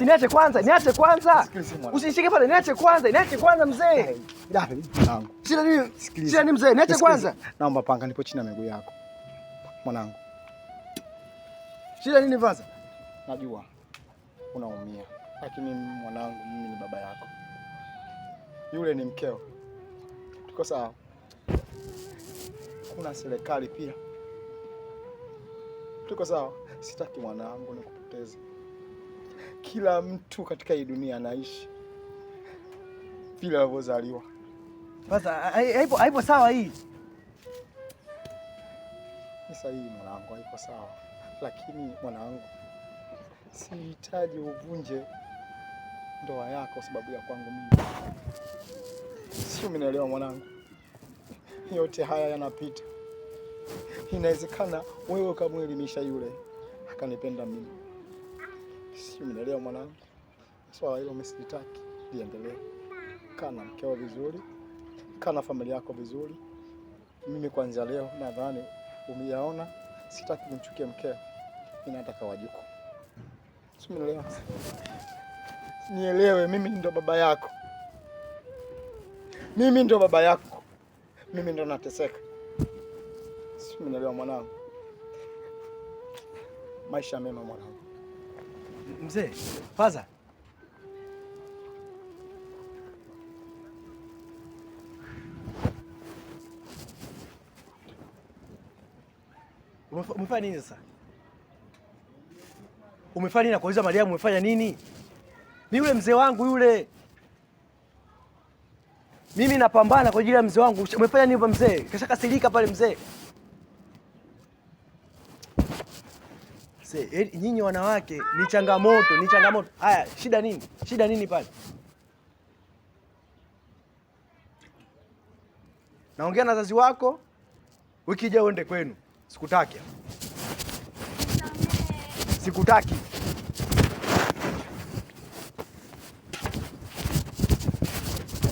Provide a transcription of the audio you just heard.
Niache kwanza. Usishike pale, niache kwanza mzee. Shida nini mzee? Niache kwanza. Naomba panga, nipo chini ya miguu yako. Mwanangu. Shida nini kwanza? Najua unaumia, lakini mwanangu, mimi ni baba yako. Yule ni mkeo. Tuko sawa? Kuna serikali pia. Tuko sawa? Sitaki mwanangu nikupoteze. Kila mtu katika hii dunia anaishi vile alivyozaliwa. Sasa haipo sawa hii. Ni sahihi mwanangu, haipo sawa. Lakini mwanangu, sihitaji uvunje ndoa yako sababu ya kwangu mimi. Sio, umenielewa mwanangu? Yote haya yanapita. Inawezekana wewe ukamwelimisha yule akanipenda mimi. Sio, umenielewa mwanangu? Swala hilo msitaki liendelee. Kaa na mkeo vizuri, kaa na familia yako vizuri. Mimi kuanzia leo nadhani umeyaona, sitaki nimchukie mkeo. Mimi nataka wajukuu. Sio, umenielewa? Nielewe, mimi ndo baba yako. Mimi ndo baba yako. Mimi ndo nateseka. Sio, umenielewa mwanangu? Maisha mema mwanangu. Mzee, Faza. Umefanya nini sasa? Umefanya nini na kuuliza Mariamu, umefanya nini? Ni yule mzee wangu yule. Mimi napambana kwa ajili ya mzee wangu. Umefanya nini mzee? Kashakasirika pale mzee. Nyinyi wanawake ni changamoto. Haya, shida nini? Shida nini pale? Naongea na wazazi wako, wiki ijayo uende kwenu. Sikutaki.